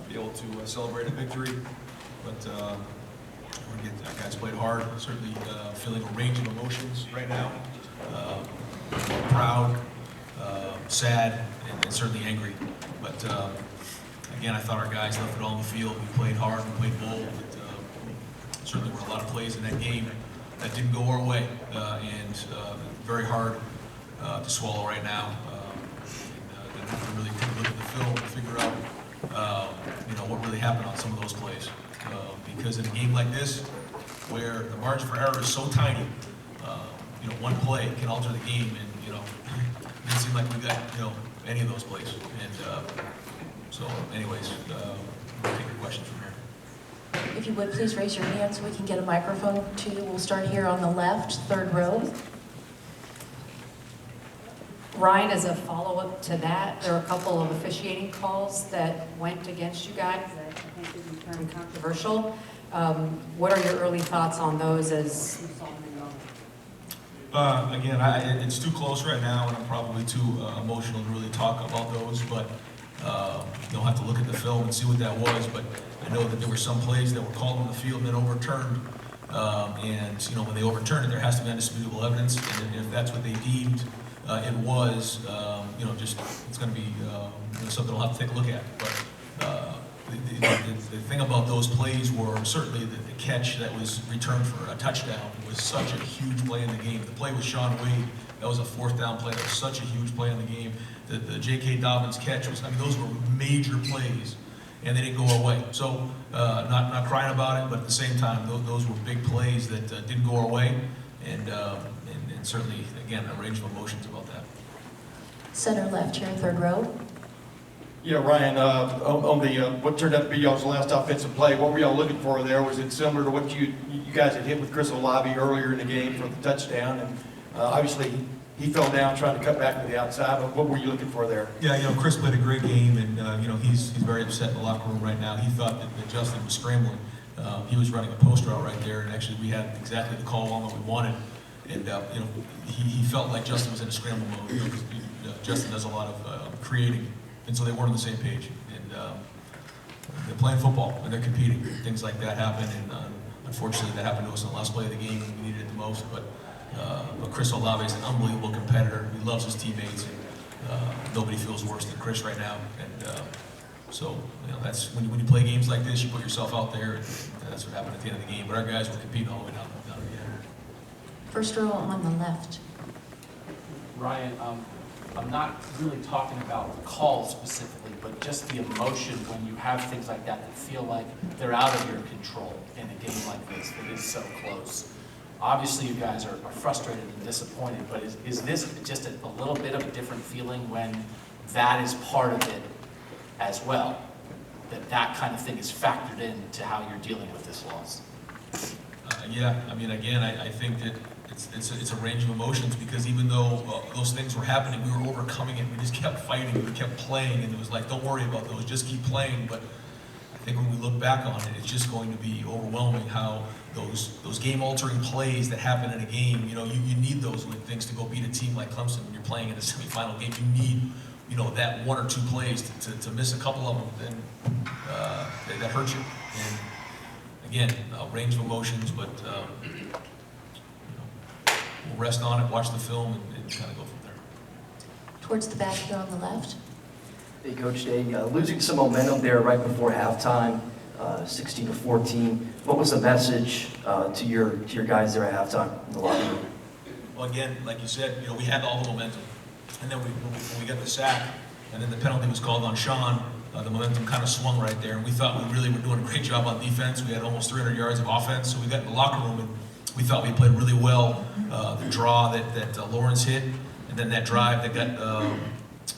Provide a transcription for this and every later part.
be able to celebrate a victory. But our guys played hard. Certainly feeling a range of emotions right now. Proud, sad, and certainly angry. But again, I thought our guys left it all on the field. We played hard, we played bold. But, certainly were a lot of plays in that game that didn't go our way, and very hard to swallow right now. And we really can look at the film and figure out, what really happened on some of those plays. Because in a game like this, where the margin for error is so tiny, one play can alter the game, and it didn't seem like we got any of those plays. And so, anyways, we'll take your questions from here. If you would, please raise your hand so we can get a microphone to you. We'll start here on the left, third row. Ryan, as a follow-up to that, there are a couple of officiating calls that went against you guys that I think didn't turn controversial. What are your early thoughts on those as you saw them in the moment? Again, it's too close right now, and I'm probably too emotional to really talk about those, but you'll have to look at the film and see what that was. But I know that there were some plays that were called on the field and then overturned, and when they overturn it, there has to be undisputable evidence, and if that's what they deemed it was, it's going to be something we'll have to take a look at. But the thing about those plays were certainly the catch that was returned for a touchdown was such a huge play in the game. The play with Sean Wade, that was a fourth down play. That was such a huge play in the game. The J.K. Dobbins catch was, those were major plays, and they didn't go our way. So not crying about it, but at the same time, those were big plays that didn't go our way, and certainly, again, a range of emotions about that. Center left here, third row. Yeah, Ryan, on the what turned out to be y'all's last offensive play, what were y'all looking for there? Was it similar to what you guys had hit with Chris Olave earlier in the game for the touchdown? And obviously, he fell down trying to cut back to the outside, but what were you looking for there? Yeah, Chris played a great game, and he's very upset in the locker room right now. He thought that Justin was scrambling. He was running a post route right there, and actually we had exactly the call on that we wanted. And he felt like Justin was in a scramble mode. Because Justin does a lot of creating, and so they weren't on the same page. And they're playing football and they're competing. Things like that happen, and unfortunately, that happened to us in the last play of the game when we needed it the most. But Chris Olave is an unbelievable competitor. He loves his teammates, and nobody feels worse than Chris right now. And so that's when you play games like this, you put yourself out there, and that's what happened at the end of the game. But our guys were competing all the way down to the end. First row on the left. Ryan, I'm not really talking about the call specifically, but just the emotion when you have things like that feel like they're out of your control in a game like this that is so close. Obviously, you guys are frustrated and disappointed, but is this just a little bit of a different feeling when that is part of it as well? That kind of thing is factored into how you're dealing with this loss? I think that it's a range of emotions, because even though those things were happening, we were overcoming it. We just kept fighting, we kept playing, and it was like, don't worry about those, just keep playing. But I think when we look back on it, it's just going to be overwhelming how those game-altering plays that happen in a game, you need those when things to go beat a team like Clemson when you're playing in a semifinal game. You need that one or two plays to miss a couple of them, then that hurts you. And again, a range of emotions, but we'll rest on it, watch the film, and kind of go from there. Towards the back here on the left. Hey, Coach Day, losing some momentum there right before halftime, 16-14. What was the message to your guys there at halftime in the locker room? Well, again, like you said, we had all the momentum, and then when we got the sack, and then the penalty was called on Sean, the momentum kind of swung right there, and we thought we really were doing a great job on defense. We had almost 300 yards of offense, so we got in the locker room, and we thought we played really well. The draw that Lawrence hit, and then that drive that got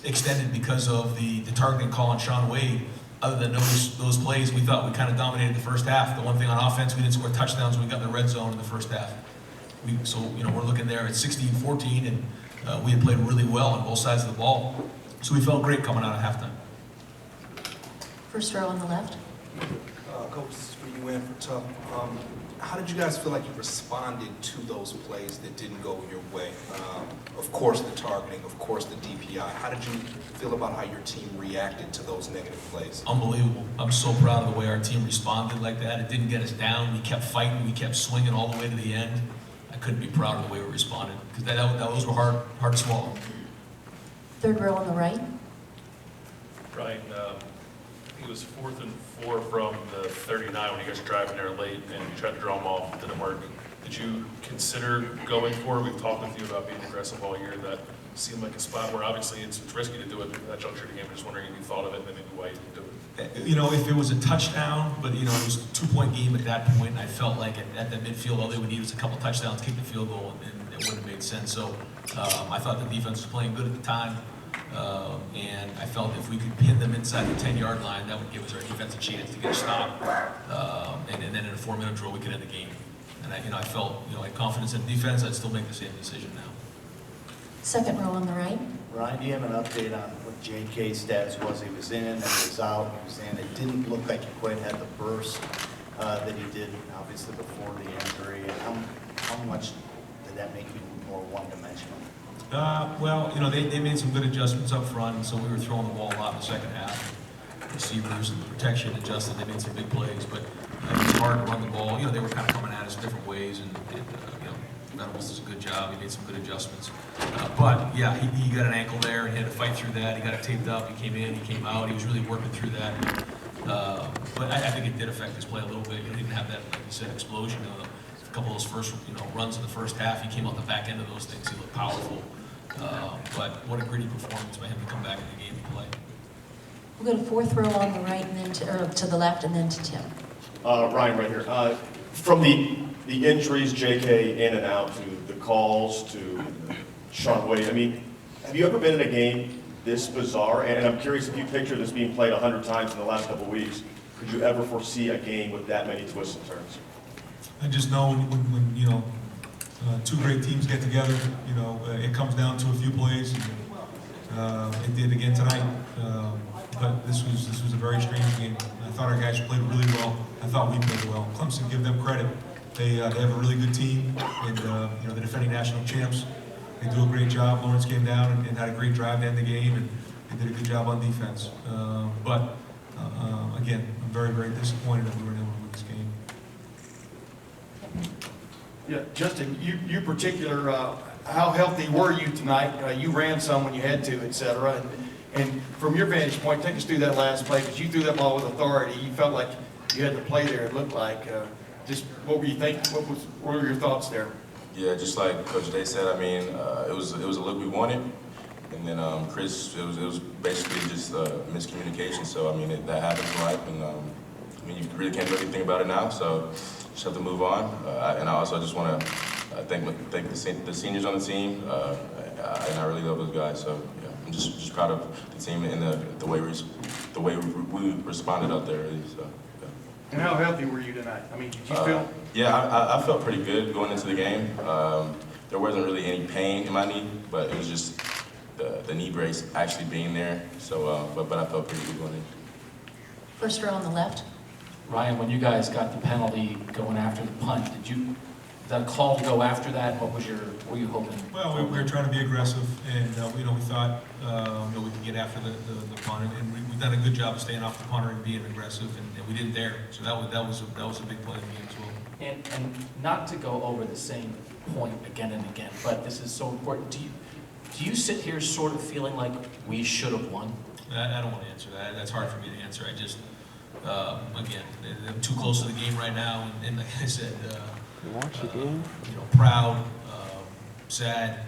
extended because of the targeting call on Sean Wade. Other than those plays, we thought we kind of dominated the first half. The one thing on offense, we didn't score touchdowns when we got in the red zone in the first half. We're looking there at 16-14, and we had played really well on both sides of the ball. So we felt great coming out of halftime. First row on the left. Coach, this is for you and for Tuck. How did you guys feel like you responded to those plays that didn't go your way? Of course, the targeting, of course, the DPI. How did you feel about how your team reacted to those negative plays? Unbelievable. I'm so proud of the way our team responded like that. It didn't get us down. We kept fighting. We kept swinging all the way to the end. I couldn't be proud of the way we responded because those were hard to swallow. Third row on the right. Brian, I think it was 4th and 4 from the 39 when you guys were driving there late and you tried to draw them off, it didn't work. Did you consider going for it? We've talked with you about being aggressive all year. That seemed like a spot where obviously it's risky to do it at that juncture of the game. I'm just wondering if you thought of it and maybe why you didn't do it. You know, if it was a touchdown, but you know, it was a 2-point game at that point, and I felt like at the midfield, all they would need was a couple touchdowns, kick the field goal, and it wouldn't have made sense. So I thought the defense was playing good at the time, and I felt if we could pin them inside the 10-yard line, that would give us our defense a chance to get a stop, and then in a 4-minute drill, we could end the game. And I felt, I had confidence in the defense. I'd still make the same decision now. Second row on the right. Ryan, do you have an update on what JK's status was? He was in, and he was out, he was in. It didn't look like he quite had the burst that he did, obviously, before the injury. And how much did that make you more one-dimensional? Well, they made some good adjustments up front, and so we were throwing the ball a lot in the second half. Receivers and protection adjusted. They made some big plays, but it was hard to run the ball. They were kind of coming at us different ways, and Venables does a good job. He made some good adjustments. But yeah, he got an ankle there, and he had to fight through that. He got it taped up. He came in, he came out. He was really working through that. But I think it did affect his play a little bit. He didn't have that, like you said, explosion. A couple of those first, runs in the first half, he came out the back end of those things. He looked powerful. But what a gritty performance by him to come back in the game and play. We'll go to fourth row on the right, and then to the left, and then to Tim. Ryan, right here. From the injuries, JK in and out, to the calls, to Sean Wade, have you ever been in a game this bizarre? And I'm curious if you picture this being played 100 times in the last couple of weeks, could you ever foresee a game with that many twists and turns? I just know when two great teams get together, it comes down to a few plays. It did again tonight. But this was a very strange game. I thought our guys played really well. I thought we played well. Clemson, give them credit. They have a really good team, and the defending national champs. They do a great job. Lawrence came down and had a great drive to end the game, and they did a good job on defense. But again, I'm very, very disappointed that we weren't able to win this game. Yeah, Justin, you particular, how healthy were you tonight? You ran some when you had to, et cetera. And from your vantage point, take us through that last play, because you threw that ball with authority. You felt like you had the play there, it looked like. Just what were you thinking? What were your thoughts there? Yeah, just like Coach Day said, it was a look we wanted. And then Chris, it was basically just miscommunication. So, that happens in life. And, you really can't do anything about it now. So, just have to move on. And I also just want to thank the seniors on the team. And I really love those guys. So, yeah, I'm just proud of the team and the way we responded out there. Really, so, yeah. And how healthy were you tonight? Did you feel? Yeah, I felt pretty good going into the game. There wasn't really any pain in my knee, but it was just the knee brace actually being there. So, but I felt pretty good going in. First row on the left. Ryan, when you guys got the penalty going after the punt, that call to go after that, what were you hoping? Well, we were trying to be aggressive, and we thought we could get after the punt, and we've done a good job of staying off the punter and being aggressive, and we didn't dare. So that was a big play in the game as well. And not to go over the same point again and again, but this is so important. Do you sit here sort of feeling like we should have won? I don't want to answer that. That's hard for me to answer. I just, again, I'm too close to the game right now, and like I said, proud, sad,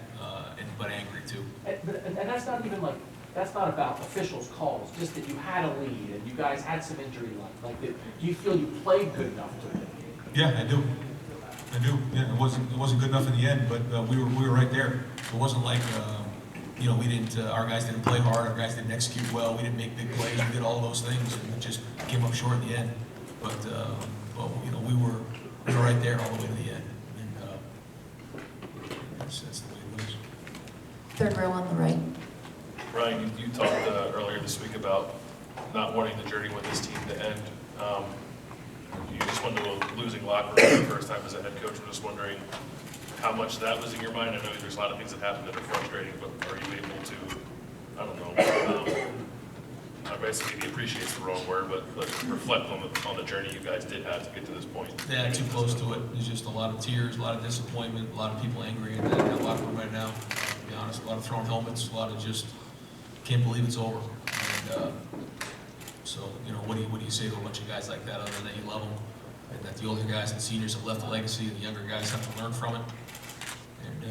but angry too. And that's not even that's not about officials' calls, just that you had a lead and you guys had some injury luck. Do you feel you played good enough to win? Yeah, I do. Yeah, it wasn't good enough in the end, but we were right there. It wasn't like we didn't. Our guys didn't play hard. Our guys didn't execute well. We didn't make big plays. We did all those things, and it just came up short in the end. But we were right there all the way to the end, and that's the way it was. Third row on the right. Ryan, you talked earlier this week about not wanting the journey with this team to end. You just went to a losing locker room the first time as a head coach. I'm just wondering how much that was in your mind. I know there's a lot of things that happen that are frustrating, but are you able to, I don't know, basically appreciate's the wrong word, but reflect on the journey you guys did have to get to this point? Yeah, too close to it. There's just a lot of tears, a lot of disappointment, a lot of people angry in that locker room right now. To be honest, a lot of thrown helmets, a lot of just can't believe it's over. And so, you know, what do you say to a bunch of guys like that other than that you love them, and that the older guys and seniors have left a legacy, and the younger guys have to learn from it. And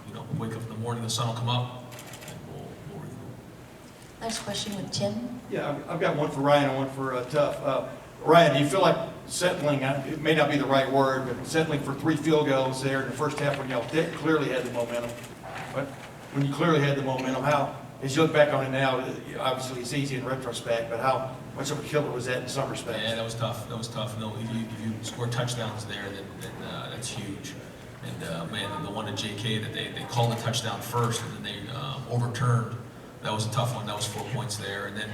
you know, wake up in the morning, the sun will come up, and we'll regroup. Next question with Tim. Yeah, I've got one for Ryan and one for Tuff. Ryan, do you feel like settling, it may not be the right word, but settling for 3 field goals there in the first half when y'all clearly had the momentum? But when you clearly had the momentum, how, as you look back on it now, obviously it's easy in retrospect, but how much of a killer was that in some respects? Yeah, that was tough. That was tough. No, if you score touchdowns there, then that's huge. And man, the one to JK that they called a touchdown first, and then they overturned. That was a tough one. That was 4 points there. And then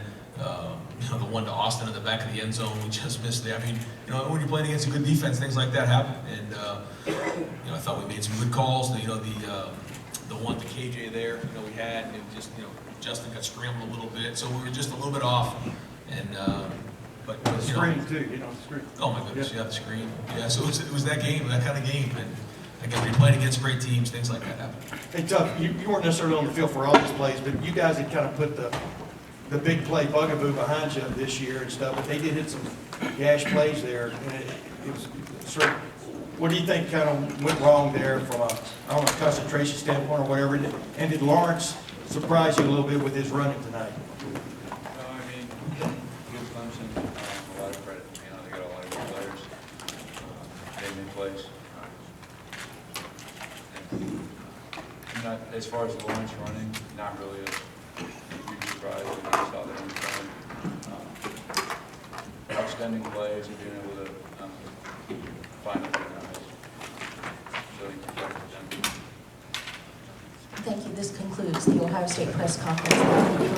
you know, the one to Austin in the back of the end zone, we just missed there. I mean, you know, when you're playing against a good defense, things like that happen. And you know, I thought we made some good calls. You know, the one to KJ there, you know, we had, and it just, you know, Justin got scrambled a little bit, so we were just a little bit off. And but The you know, screen too, you know, the screen. oh my goodness, yeah, the screen. Yeah, so it was that game, that kind of game. And again, we're playing against great teams, things like that happen. Hey, Tuff, you weren't necessarily on the field for all these plays, but you guys had kind of put the big play bugaboo behind you this year and stuff, but they did hit some gash plays there. And it was sort of, what do you think kind of went wrong there from a, I don't know, concentration standpoint or whatever? And did Lawrence surprise you a little bit with his running tonight? I mean, give Clemson a lot of credit. You know, they got a lot of good players. They made plays. Not, as far as Lawrence running, not really a huge surprise. We just saw that in the game. Extending plays and being able to find other guys. So you can them. Thank you. This concludes the Ohio State press conference.